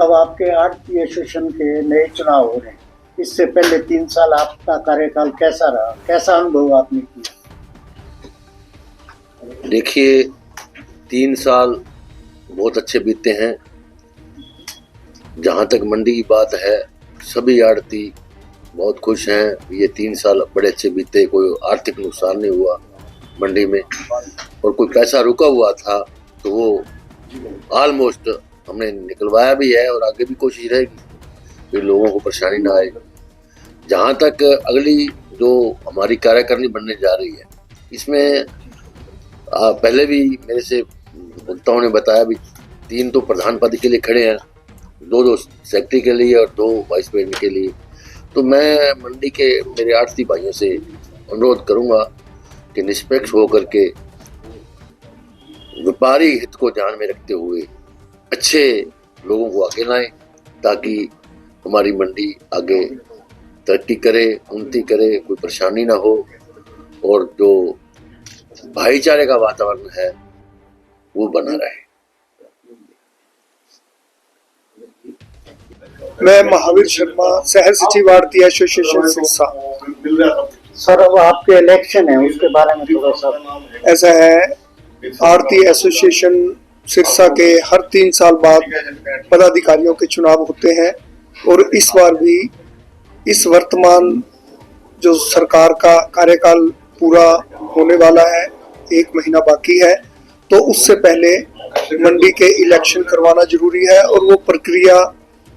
अब आपके आरती एसोसिएशन के नए चुनाव हो रहे हैं। इससे पहले 3 साल आपका कार्यकाल कैसा रहा, कैसा अनुभव आपने किया? देखिए, 3 साल बहुत अच्छे बीते हैं। जहाँ तक मंडी की बात है, सभी आड़ती बहुत खुश हैं। ये 3 साल बड़े अच्छे बीते, कोई आर्थिक नुकसान नहीं हुआ मंडी में, और कोई पैसा रुका हुआ था तो वो ऑलमोस्ट हमने निकलवाया भी है, और आगे भी कोशिश रहेगी कि लोगों को परेशानी ना आए। जहाँ तक अगली जो हमारी कार्यकारिणी बनने जा रही है, इसमें पहले भी मेरे से वक्ताओं ने बताया भी 3 तो प्रधान पद के लिए खड़े हैं, 2 सेक्रेटरी के लिए और 2 वाइस प्रेसिडेंट के लिए। तो मैं मंडी के मेरे आड़ती भाइयों से अनुरोध करूंगा कि निष्पक्ष होकर के व्यापारी हित को ध्यान में रखते हुए अच्छे लोगों को आगे लाएं, ताकि हमारी मंडी आगे तरक्की करे, उन्नति करे, कोई परेशानी ना हो, और जो भाईचारे का वातावरण है वो बना रहे। मैं महावीर शर्मा, सह सचिव आड़ती एसोसिएशन सिरसा। सर, अब आपके इलेक्शन है, उसके बारे में थोड़ा सा। ऐसा है, आड़ती एसोसिएशन सिरसा के हर 3 साल बाद पदाधिकारियों के चुनाव होते हैं, और इस बार भी इस वर्तमान जो सरकार का कार्यकाल पूरा होने वाला है, 1 महीना बाकी है, तो उससे पहले मंडी के इलेक्शन करवाना जरूरी है, और वो प्रक्रिया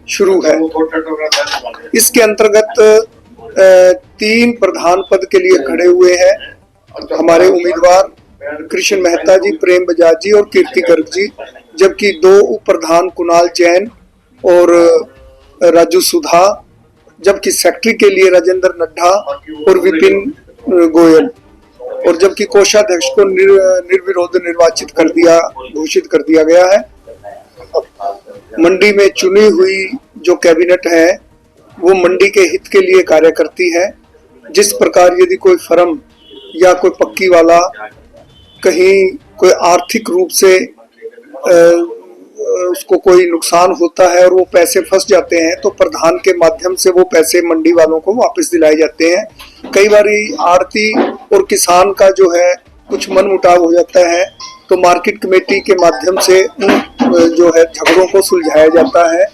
शुरू है। इसके अंतर्गत 3 प्रधान पद के लिए खड़े हुए हैं हमारे उम्मीदवार कृष्ण मेहता जी, प्रेम बजाज जी और कीर्ति गर्ग जी, जबकि 2 उप प्रधान कुणाल जैन और राजू सुधा, जबकि सेक्रेटरी के लिए राजेंद्र नड्डा और विपिन गोयल, और जबकि कोषाध्यक्ष को निर्विरोध घोषित कर दिया गया है। मंडी में चुनी हुई जो कैबिनेट है वो मंडी के हित के लिए कार्य करती है। जिस प्रकार यदि कोई फर्म या कोई पक्की वाला कहीं कोई आर्थिक रूप से उसको कोई नुकसान होता है और वो पैसे फंस जाते हैं, तो प्रधान के माध्यम से वो पैसे मंडी वालों को वापस दिलाए जाते हैं। कई बार आड़ती और किसान का जो है कुछ मनमुटाव हो जाता है, तो मार्केट कमेटी के माध्यम से जो है झगड़ों को सुलझाया जाता है।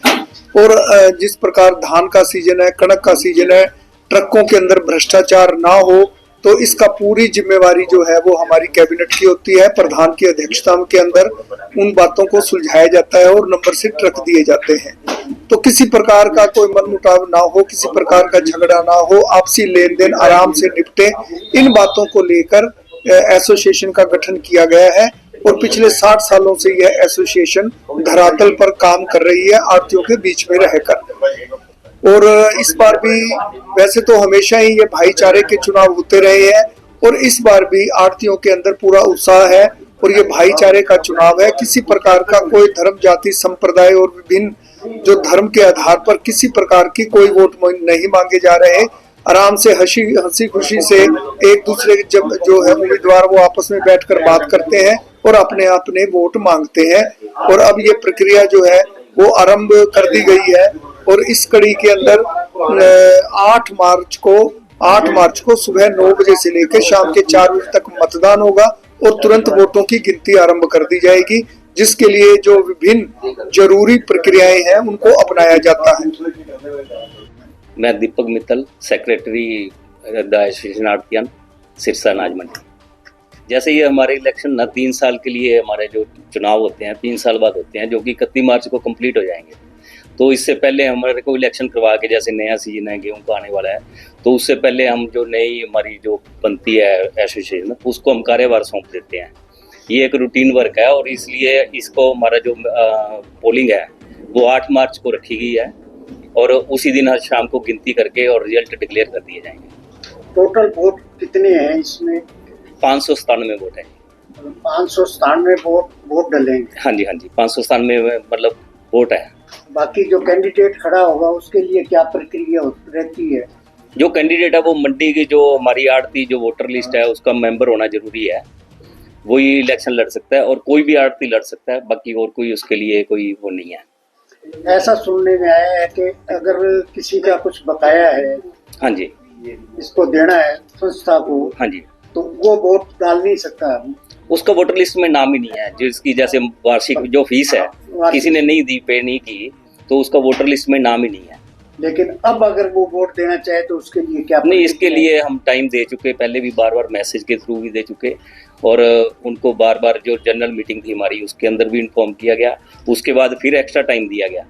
और जिस प्रकार धान का सीजन है, कणक का सीजन है, ट्रकों के अंदर भ्रष्टाचार ना हो, तो इसका पूरी जिम्मेवारी जो है वो हमारी कैबिनेट की होती है। प्रधान की अध्यक्षता के अंदर उन बातों को सुलझाया जाता है और नंबर से ट्रक दिए जाते हैं। तो किसी प्रकार का कोई मनमुटाव ना हो, किसी प्रकार का झगड़ा ना हो, आपसी लेन देन आराम से निपटे, इन बातों को लेकर एसोसिएशन का गठन किया गया है। और पिछले 60 सालों से यह एसोसिएशन धरातल पर काम कर रही है, आड़तियों के बीच में रहकर। और इस बार भी वैसे तो हमेशा ही ये भाईचारे के चुनाव होते रहे हैं, और इस बार भी आड़तियों के अंदर पूरा उत्साह है, और ये भाईचारे का चुनाव है। किसी प्रकार का कोई धर्म, जाति, संप्रदाय और विभिन्न जो धर्म के आधार पर किसी प्रकार की कोई वोट नहीं मांगे जा रहे। आराम से हंसी खुशी से एक दूसरे जब जो है उम्मीदवार वो आपस में बैठकर बात करते हैं और अपने वोट मांगते हैं। और अब ये प्रक्रिया जो है वो आरंभ कर दी गई है, और इस कड़ी के अंदर 8 मार्च को सुबह 9 बजे से लेकर शाम के 4 बजे तक मतदान होगा, और तुरंत वोटों की गिनती आरंभ कर दी जाएगी, जिसके लिए जो विभिन्न जरूरी प्रक्रियाएं हैं उनको अपनाया जाता है। मैं Deepak Mittal, secretary the association आड़तियान सिरसा अनाज मंडी। जैसे ये हमारे इलेक्शन ना 3 साल के लिए हमारे जो चुनाव होते हैं 3 साल बाद होते हैं, जो कि 31 मार्च को कंप्लीट हो जाएंगे। तो इससे पहले हमारे को इलेक्शन करवा के, जैसे नया सीजन है गेहूं का आने वाला है, तो उससे पहले हम जो नई हमारी जो बनती है एसोसिएशन, उसको हम कार्यभार सौंप देते हैं। ये एक रूटीन वर्क है, और इसलिए इसको हमारा जो पोलिंग है वो 8 मार्च को रखी गई है, और उसी दिन आज शाम को गिनती करके और रिजल्ट डिक्लेयर कर दिए जाएंगे। टोटल वोट कितने हैं इसमें? 597 वोट है। 597 वोट डलेंगे? हाँ जी, 597 मतलब वोट है। बाकी जो कैंडिडेट खड़ा होगा उसके लिए क्या प्रक्रिया रहती है? जो कैंडिडेट है वो मंडी की जो हमारी आड़ती जो वोटर लिस्ट है उसका मेंबर होना जरूरी है, वही इलेक्शन लड़ सकता है, और कोई भी आड़ती लड़ सकता है, बाकी और कोई उसके लिए कोई वो नहीं है। ऐसा सुनने में आया है कि अगर किसी का कुछ बकाया है, हाँ जी, इसको देना है संस्था को, हाँ जी, तो वो वोट डाल नहीं सकता। उसका वोटर लिस्ट में नाम ही नहीं है। जिसकी जैसे वार्षिक जो फीस है किसी ने नहीं दी, पे नहीं की, तो उसका वोटर लिस्ट में नाम ही नहीं है। लेकिन अब अगर वो वोट देना चाहे तो उसके लिए क्या? नहीं, इसके लिए हम टाइम दे चुके, पहले भी बार बार मैसेज के थ्रू भी दे चुके, और उनको बार बार जो जनरल मीटिंग थी हमारी उसके अंदर भी इन्फॉर्म किया गया। उसके बाद फिर एक्स्ट्रा टाइम दिया गया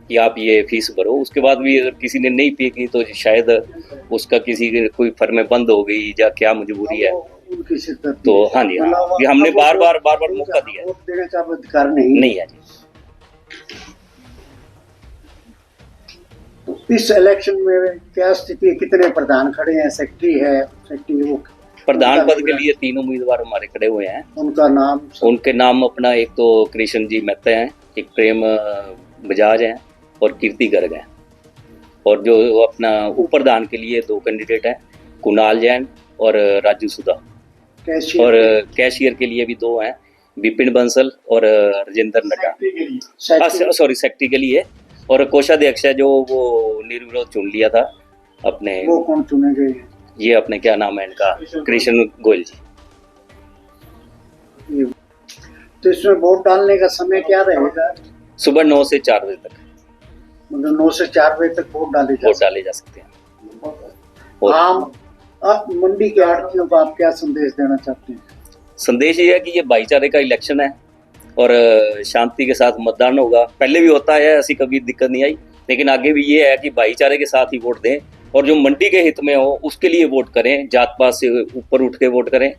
कि आप ये फीस भरो। उसके बाद भी अगर किसी ने नहीं पे की तो शायद उसका किसी के कोई फर्में बंद हो गई या क्या मजबूरी है, उनकी शिद्दत तो हाँ जी, हाँ, मतलब ये हमने अब बार वो- बार मौका दिया है। वोट देने का अधिकार नहीं है जी। तो इस इलेक्शन में क्या स्थिति है? कितने प्रधान खड़े हैं? सेक्रेटरी है, सेक्रेटरी वो प्रधान पद के लिए 3 उम्मीदवार हमारे खड़े हुए हैं। उनका नाम उनके नाम अपना, एक तो कृष्ण जी मेहता हैं, एक प्रेम बजाज हैं और कीर्ति गर्ग हैं। और जो अपना उप प्रधान के लिए 2 कैंडिडेट हैं, कुणाल जैन और राजू सुधा। कैशियर और कैशियर के लिए भी 2 हैं, विपिन बंसल और Rajendra Nadda. Secretary- sorry, secretary के लिए। और कोषाध्यक्ष है जो वो निर्विरोध चुन लिया था अपने, वो कौन चुने गए हैं? ये अपने क्या नाम है इनका, कृष्ण गोयल जी। तो इसमें वोट डालने का समय क्या रहेगा? सुबह 9 से 4 बजे तक मतलब 9 से 4 बजे तक वोट डाले जा सकते हैं। सकते हैं। आम आप मंडी के आड़तियों को आप क्या संदेश देना चाहते हैं? संदेश ये है कि ये भाईचारे का इलेक्शन है और शांति के साथ मतदान होगा। पहले भी होता है, ऐसी कभी दिक्कत नहीं आई, लेकिन आगे भी ये है कि भाईचारे के साथ ही वोट दें और जो मंडी के हित में हो उसके लिए वोट करें। जात पात से ऊपर उठ के वोट करें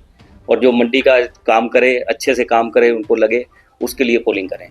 और जो मंडी का काम करे, अच्छे से काम करे, उनको लगे, उसके लिए पोलिंग करें।